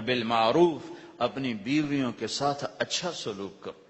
بالمعروف، اپنی بیویوں کے ساتھ اچھا سلوک کرو.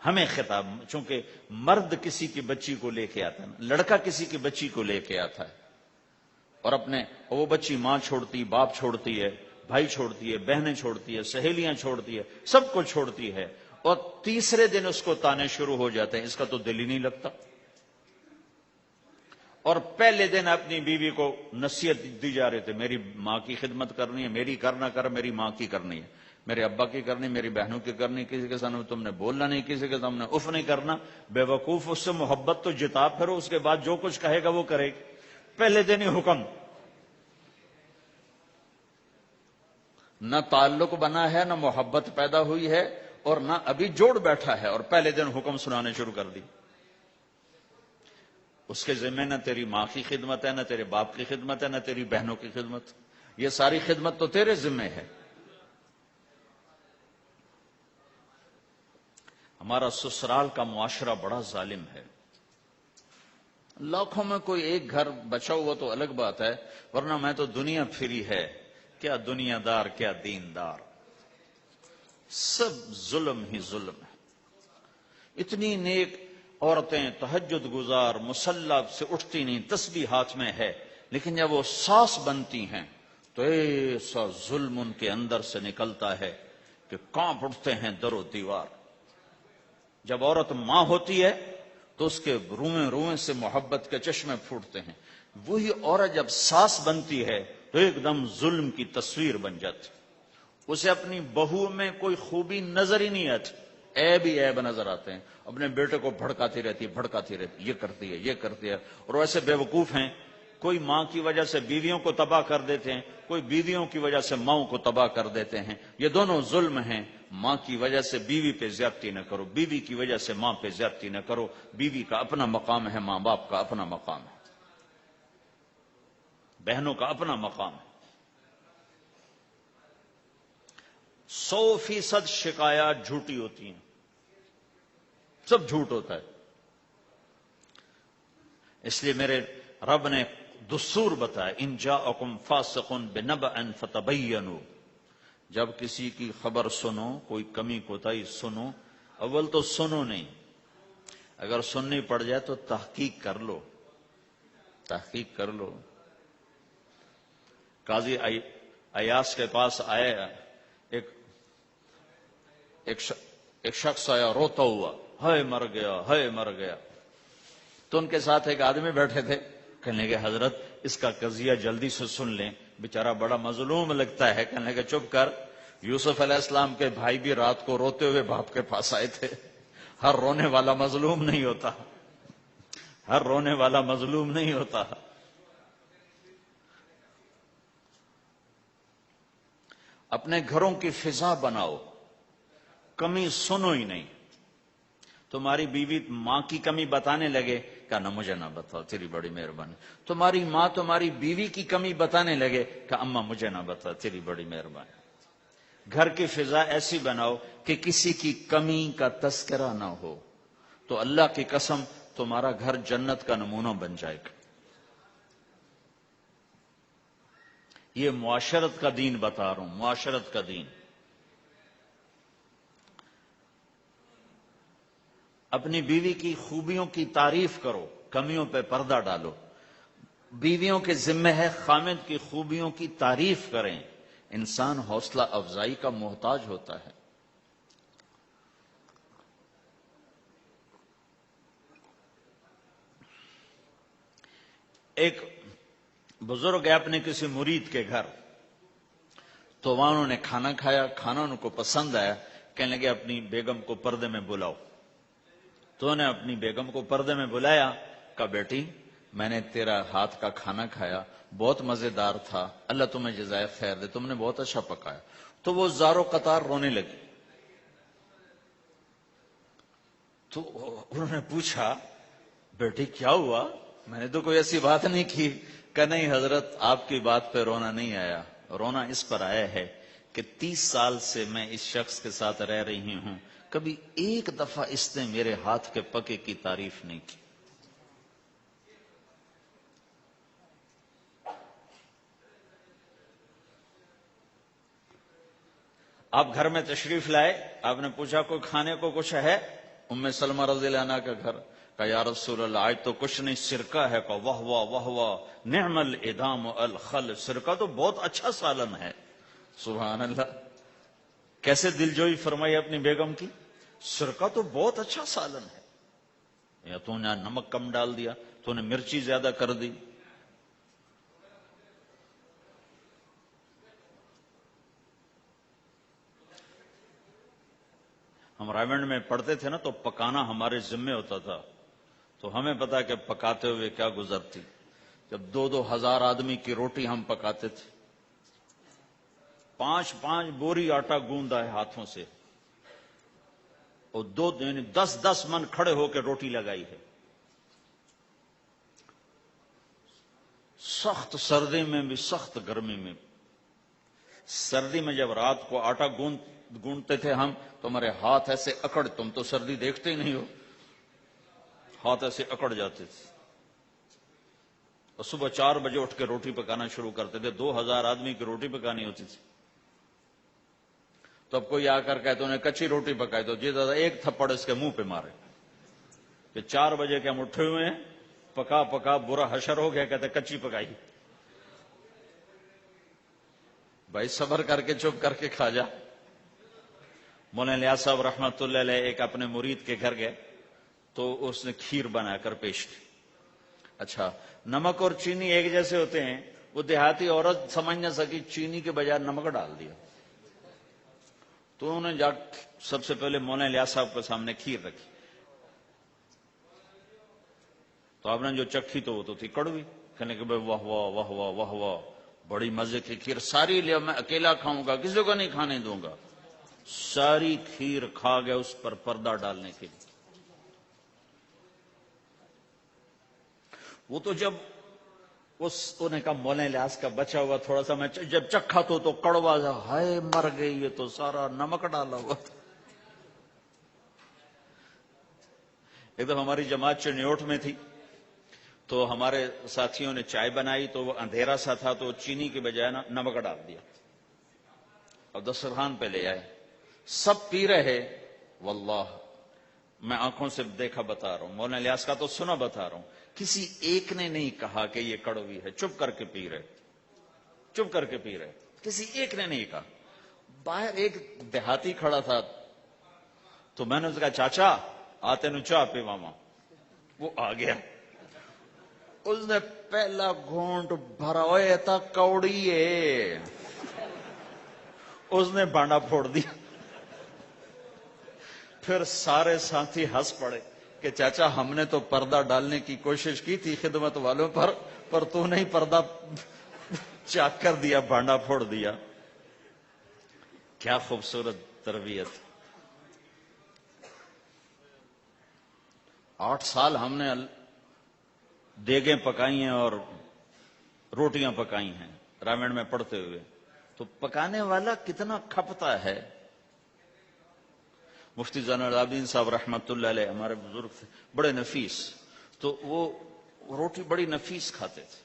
ہمیں خطاب، چونکہ مرد کسی کی بچی کو لے کے آتا ہے، لڑکا کسی کی بچی کو لے کے آتا ہے، اور وہ بچی ماں چھوڑتی، باپ چھوڑتی ہے، بھائی چھوڑتی ہے، بہنیں چھوڑتی ہے، سہیلیاں چھوڑتی ہے، سب کو چھوڑتی ہے، اور تیسرے دن اس کو تانے شروع ہو جاتے ہیں، اس کا تو دل ہی نہیں لگتا. اور پہلے دن اپنی بیوی کو نصیحت دی جا رہے تھے، میری ماں کی خدمت کرنی ہے، میری کرنا کر، میری ماں کی کرنی ہے، میرے ابا کی کرنی، میری بہنوں کی کرنی، کسی کے سامنے تم نے بولنا نہیں، کسی کے سامنے اف نہیں کرنا. بے وقوف، اس سے محبت تو جتا پھرو، اس کے بعد جو کچھ کہے گا وہ کرے گی. پہلے دن ہی حکم. نہ تعلق بنا ہے، نہ محبت پیدا ہوئی ہے، اور نہ ابھی جوڑ بیٹھا ہے، اور پہلے دن حکم سنانے شروع کر دی. اس کے ذمہ نہ تیری ماں کی خدمت ہے، نہ تیرے باپ کی خدمت ہے، نہ تیری بہنوں کی خدمت. یہ ساری خدمت تو تیرے ذمہ ہے. ہمارا سسرال کا معاشرہ بڑا ظالم ہے. لاکھوں میں کوئی ایک گھر بچا ہوا تو الگ بات ہے، ورنہ میں تو دنیا پھری ہے. کیا دنیا دار، کیا دیندار، سب ظلم ہی ظلم ہے. اتنی نیک عورتیں تہجد گزار مصلی سے اٹھتی نہیں، تسبیح ہاتھ میں ہے، لیکن جب وہ ساس بنتی ہیں تو ایسا ظلم ان کے اندر سے نکلتا ہے کہ کانپ اٹھتے ہیں در و دیوار. جب عورت ماں ہوتی ہے تو اس کے روئیں روئیں سے محبت کے چشمے پھوٹتے ہیں. وہی عورت جب ساس بنتی ہے تو ایک دم ظلم کی تصویر بن جاتی. اسے اپنی بہو میں کوئی خوبی نظر ہی نہیں آتی، عیب ہی عیب نظر آتے ہیں. اپنے بیٹے کو بھڑکاتی رہتی، یہ کرتی ہے، یہ کرتی ہے. اور ایسے بے وقوف ہیں، کوئی ماں کی وجہ سے بیویوں کو تباہ کر دیتے ہیں، کوئی بیویوں کی وجہ سے ماؤں کو تباہ کر دیتے ہیں. یہ دونوں ظلم ہیں. ماں کی وجہ سے بیوی پہ زیادتی نہ کرو، بیوی کی وجہ سے ماں پہ زیادتی نہ کرو. بیوی کا اپنا مقام ہے، ماں باپ کا اپنا مقام ہے، بہنوں کا اپنا مقام ہے. 100% شکایات جھوٹی ہوتی ہیں، سب جھوٹ ہوتا ہے. اس لیے میرے رب نے دستور بتایا، ان جاءکم فاسق بنبأ فتبینوا. جب کسی کی خبر سنو، کوئی کمی کوتاہی سنو، اول تو سنو نہیں، اگر سننی پڑ جائے تو تحقیق کر لو، تحقیق کر لو. قاضی ایاس کے پاس آئے، ایک شخص آیا روتا ہوا، ہائے مر گیا، ہائے مر گیا. تو ان کے ساتھ ایک آدمی بیٹھے تھے، کہنے لگے حضرت اس کا قضیہ جلدی سے سن لیں، بیچارہ بڑا مظلوم لگتا ہے. کہنے لگے چپ کر، یوسف علیہ السلام کے بھائی بھی رات کو روتے ہوئے باپ کے پاس آئے تھے. ہر رونے والا مظلوم نہیں ہوتا، ہر رونے والا مظلوم نہیں ہوتا. اپنے گھروں کی فضا بناؤ، کمی سنو ہی نہیں. تمہاری بیوی ماں کی کمی بتانے لگے، کہا مجھے نہ بتاؤ، تیری بڑی مہربانی. تمہاری ماں تمہاری بیوی کی کمی بتانے لگے، کہا اماں مجھے نہ بتا، تیری بڑی مہربانی. گھر کی فضا ایسی بناؤ کہ کسی کی کمی کا تذکرہ نہ ہو، تو اللہ کی قسم تمہارا گھر جنت کا نمونہ بن جائے گا. یہ معاشرت کا دین بتا رہا ہوں، معاشرت کا دین. اپنی بیوی کی خوبیوں کی تعریف کرو، کمیوں پہ پردہ ڈالو. بیویوں کے ذمہ ہے خامد کی خوبیوں کی تعریف کریں. انسان حوصلہ افزائی کا محتاج ہوتا ہے. ایک بزرگ ہے اپنے کسی مرید کے گھر، تو وہاں انہوں نے کھانا کھایا، کھانا ان کو پسند آیا. کہنے لگے اپنی بیگم کو پردے میں بلاؤ. تو انہوں نے اپنی بیگم کو پردے میں بلایا، کہا بیٹی میں نے تیرا ہاتھ کا کھانا کھایا، بہت مزیدار تھا، اللہ تمہیں جزائے خیر دے، تم نے بہت اچھا پکایا. تو وہ زارو قطار رونے لگی. تو انہوں نے پوچھا بیٹی کیا ہوا؟ میں نے تو کوئی ایسی بات نہیں کی. کہ نہیں حضرت آپ کی بات پہ رونا نہیں آیا، رونا اس پر آیا ہے کہ 30 سال سے میں اس شخص کے ساتھ رہ رہی ہوں، کبھی ایک دفعہ اس نے میرے ہاتھ کے پکے کی تعریف نہیں کی. آپ گھر میں تشریف لائے، آپ نے پوچھا کوئی کھانے کو کچھ ہے؟ ام سلمہ رضی اللہ عنہ کا گھر، کہا یا رسول اللہ آج تو کچھ نہیں، سرکہ ہے۔ کہا واہ واہ واہ واہ، نعم الادام الخل، سرکہ تو بہت اچھا سالن ہے۔ سبحان اللہ، کیسے دلجوئی فرمائی اپنی بیگم کی، سرکہ تو بہت اچھا سالن ہے، یا تو نے نمک کم ڈال دیا، تو نے مرچی زیادہ کر دی۔ ہم رائمنڈ میں پڑھتے تھے نا، تو پکانا ہمارے ذمے ہوتا تھا، تو ہمیں پتا کہ پکاتے ہوئے کیا گزرتی۔ جب 2,000 آدمی کی روٹی ہم پکاتے تھے، 5 بوری آٹا گوندا ہے ہاتھوں سے، اور 10 من کھڑے ہو کے روٹی لگائی ہے، سخت سردی میں بھی سخت گرمی میں بھی۔ سردی میں جب رات کو آٹا گونتے تھے ہم، تو ہمارے ہاتھ ایسے اکڑ، تم تو سردی دیکھتے ہی نہیں ہو، ہاتھ ایسے اکڑ جاتے تھے، اور صبح 4 بجے اٹھ کے روٹی پکانا شروع کرتے تھے، 2,000 آدمی کی روٹی پکانی ہوتی تھی۔ تو اب کوئی آ کر کہتے انہیں کچی روٹی پکائی، تو جی دادا ایک تھپڑ اس کے منہ پہ مارے کہ 4 بجے کے ہم اٹھے ہوئے ہیں، پکا پکا برا حشر ہو گیا، کہتے کچی پکائی۔ بھائی صبر کر کے چپ کر کے کھا جا۔ مولانا الیاس صاحب رحمت اللہ علیہ ایک اپنے مرید کے گھر گئے، تو اس نے کھیر بنا کر پیش کی۔ اچھا، نمک اور چینی ایک جیسے ہوتے ہیں، وہ دیہاتی عورت سمجھ نہ سکی، چینی کے بجائے نمک ڈال دیا، تو انہوں نے جا سب سے پہلے مولانا الیاس صاحب کے سامنے کھیر رکھی، تو آپ نے جو چکھی تو وہ تو تھی کڑوی، کہنے کہ بھائی واہ واہ واہ واہ واہ واہ، بڑی مزے کی کھیر، ساری لیا، میں اکیلا کھاؤں گا، کسی کو نہیں کھانے دوں گا۔ ساری کھیر کھا گیا اس پر پردہ ڈالنے کے لیے۔ وہ تو جب انہوں نے کہا مولانا الیاس کا بچا ہوا تھوڑا سا میں جب چکھا تو کڑوا تھا، ہائے مر گئی، یہ تو سارا نمک ڈالا ہوا تھا۔ ایک دفعہ ہماری جماعت چنیوٹ میں تھی، تو ہمارے ساتھیوں نے چائے بنائی، تو وہ اندھیرا سا تھا، تو چینی کے بجائے نمک ڈال دیا، اور دسترخوان پہ لے آئے، سب پی رہے، واللہ میں آنکھوں سے دیکھا بتا رہا ہوں، مولانا الیاس کا تو سنا بتا رہا ہوں، کسی ایک نے نہیں کہا کہ یہ کڑوی ہے، چپ کر کے پی رہے، چپ کر کے پی رہے، کسی ایک نے نہیں کہا۔ باہر ایک دیہاتی کھڑا تھا، تو میں نے اس کا چاچا آتے نو چاہ پی ماما، وہ آ گیا، اس نے پہلا گھونٹ بھرا، ہوئے تھا کوڑی ہے، اس نے بانڈا پھوڑ دیا۔ پھر سارے ساتھی ہنس پڑے کہ چاچا ہم نے تو پردہ ڈالنے کی کوشش کی تھی خدمت والوں پر تو نہیں پردہ چاک کر دیا، بانڈا پھوڑ دیا۔ کیا خوبصورت تربیت۔ 8 سال ہم نے دیگیں پکائی ہیں اور روٹیاں پکائی ہیں رامین میں پڑھتے ہوئے، تو پکانے والا کتنا کھپتا ہے۔ مفتی زین العابدین صاحب رحمت اللہ علیہ ہمارے بزرگ تھے، بڑے نفیس، تو وہ روٹی بڑی نفیس کھاتے تھے،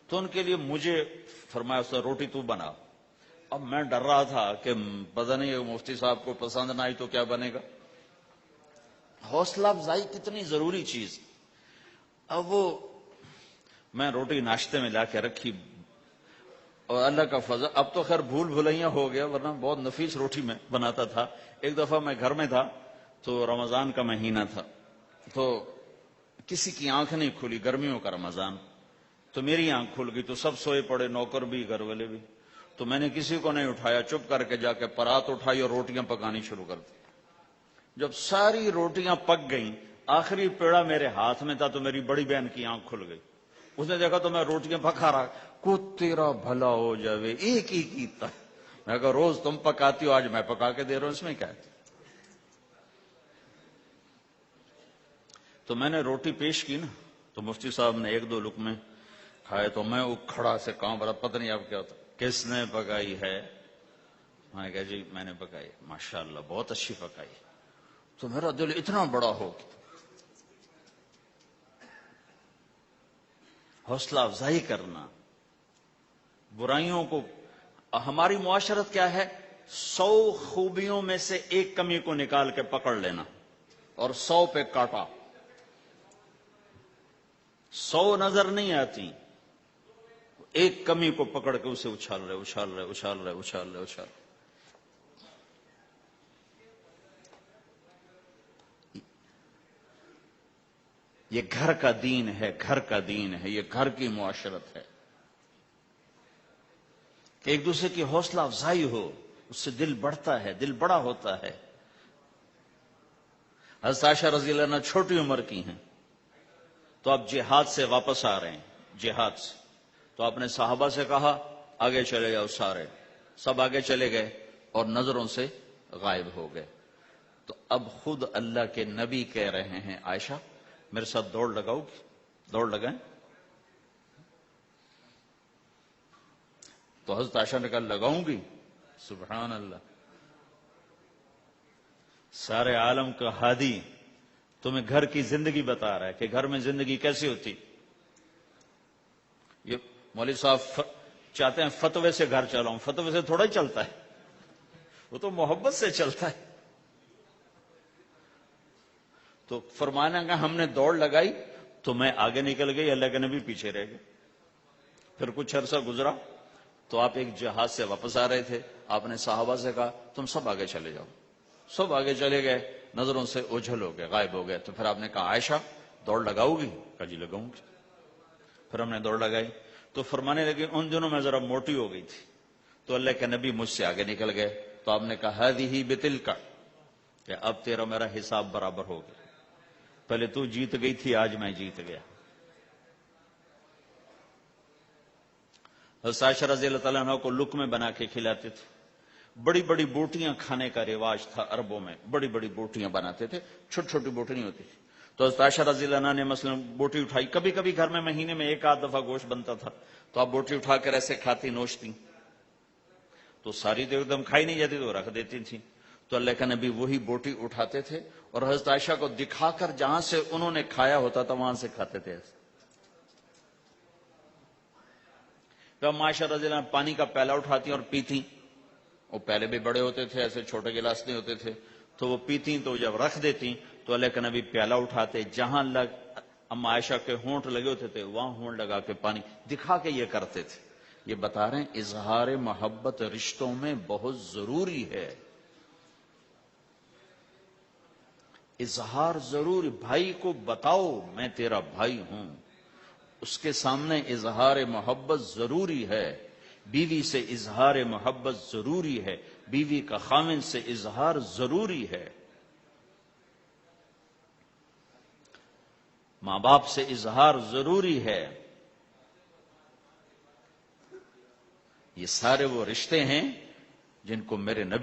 تو ان کے لیے مجھے فرمایا اس نے روٹی تو بنا۔ اب میں ڈر رہا تھا کہ پتہ نہیں مفتی صاحب کو پسند نہ آئی تو کیا بنے گا۔ حوصلہ افزائی کتنی ضروری چیز۔ اب وہ میں روٹی ناشتے میں لا کے رکھی، اور اللہ کا فضل، اب تو خیر بھول بھلائیاں ہو گیا، ورنہ بہت نفیس روٹی میں بناتا تھا۔ ایک دفعہ میں گھر میں تھا، تو رمضان کا مہینہ تھا، تو کسی کی آنکھ نہیں کھلی، گرمیوں کا رمضان، تو میری آنکھ کھل گئی، تو سب سوئے پڑے، نوکر بھی گھر والے بھی، تو میں نے کسی کو نہیں اٹھایا، چپ کر کے جا کے پرات اٹھائی اور روٹیاں پکانی شروع کر دی۔ جب ساری روٹیاں پک گئیں، آخری پیڑا میرے ہاتھ میں تھا، تو میری بڑی بہن کی آنکھ کھل گئی، اس نے دیکھا تو میں روٹیاں پکا رہا، کو تیرا بھلا ہو جاوے، ایک ہی کیتا۔ میں کہا روز تم پکاتی ہو، آج میں پکا کے دے رہا ہوں، اس میں کیا ہے۔ تو میں نے روٹی پیش کی نا، تو مفتی صاحب نے 1-2 لقمے کھائے، تو میں کھڑا سے کام رہا، پتہ نہیں اب کیا ہوتا، کس نے پکائی ہے؟ میں نے کہا جی میں نے پکائی، ماشاءاللہ بہت اچھی پکائی۔ تو میرا دل اتنا بڑا ہو گیا۔ حوصلہ افزائی کرنا، برائیوں کو، ہماری معاشرت کیا ہے، 100 خوبیوں میں سے ایک کمی کو نکال کے پکڑ لینا اور 100 پہ کاٹا. 100 نظر نہیں آتی، ایک کمی کو پکڑ کے اسے اچھال رہے اچھال رہے اچھال رہے اچھال رہے اچھال رہے. یہ گھر کا دین ہے، گھر کا دین ہے، یہ گھر کی معاشرت ہے کہ ایک دوسرے کی حوصلہ افزائی ہو، اس سے دل بڑھتا ہے، دل بڑا ہوتا ہے. حضرت عائشہ رضی اللہ عنہا چھوٹی عمر کی ہیں تو آپ جہاد سے واپس آ رہے ہیں، جہاد سے. تو آپ نے صحابہ سے کہا آگے چلے جاؤ، سارے سب آگے چلے گئے اور نظروں سے غائب ہو گئے. تو اب خود اللہ کے نبی کہہ رہے ہیں عائشہ میرے ساتھ دوڑ لگاؤ گی؟ دوڑ لگائیں. تو حضرت عائشہ نے کہا لگاؤں گی. سبحان اللہ، سارے عالم کا ہادی تمہیں گھر کی زندگی بتا رہا ہے کہ گھر میں زندگی کیسی ہوتی. یہ مولوی صاحب چاہتے ہیں فتوے سے گھر چلاؤں، فتوے سے تھوڑا ہی چلتا ہے، وہ تو محبت سے چلتا ہے. تو فرمانا کہ ہم نے دوڑ لگائی تو میں آگے نکل گئی، اللہ کے نبی پیچھے رہ گئے. پھر کچھ عرصہ گزرا تو آپ ایک جہاز سے واپس آ رہے تھے، آپ نے صحابہ سے کہا تم سب آگے چلے جاؤ. سب آگے چلے گئے، نظروں سے اوجھل ہو گئے، غائب ہو گئے. تو پھر آپ نے کہا عائشہ دوڑ لگاؤ گی؟ کہا جی لگاؤں گی. پھر ہم نے دوڑ لگائی تو فرمانے لگے ان دنوں میں ذرا موٹی ہو گئی تھی تو اللہ کے نبی مجھ سے آگے نکل گئے. تو آپ نے کہا ہذہ بتلک، کہ اب تیرا میرا حساب برابر ہو گیا، پہلے تو جیت گئی تھی آج میں جیت گیا. حضرت عائشہ رضی اللہ تعالیٰ عنہ کو لقمے بنا کے کھلاتے تھے. بڑی بڑی بوٹیاں کھانے کا رواج تھا عربوں میں، بڑی بڑی بوٹیاں بناتے تھے، چھوٹی چھوٹی بوٹی نہیں ہوتی تھی. تو حضرت عائشہ رضی اللہ عنہ نے مثلا بوٹی اٹھائی، کبھی کبھی گھر میں مہینے میں ایک آدھ دفعہ گوشت بنتا تھا تو آپ بوٹی اٹھا کر ایسے کھاتی نوچتی، تو ساری تو ایک دم کھائی نہیں جاتی تو رکھ دیتی تھی. تو اللہ کا نبی وہی بوٹی اٹھاتے تھے اور حضرت عائشہ کو دکھا کر جہاں سے انہوں نے کھایا ہوتا تھا وہاں سے کھاتے تھے. تو عائشہ رضی اللہ عنہ پانی کا پیالہ اٹھاتی اور پیتی، وہ پہلے بھی بڑے ہوتے تھے، ایسے چھوٹے گلاس نہیں ہوتے تھے، تو وہ پیتی تو جب رکھ دیتی تو اللہ کا نبی پیالہ اٹھاتے، جہاں اما عائشہ کے ہونٹ لگے ہوتے تھے وہاں ہونٹ لگا کے پانی دکھا کے یہ کرتے تھے. یہ بتا رہے ہیں اظہار محبت رشتوں میں بہت ضروری ہے. اظہار ضروری، بھائی کو بتاؤ میں تیرا بھائی ہوں، اس کے سامنے اظہار محبت ضروری ہے. بیوی سے اظہار محبت ضروری ہے، بیوی کا خاوند سے اظہار ضروری ہے، ماں باپ سے اظہار ضروری ہے. یہ سارے وہ رشتے ہیں جن کو میرے نبی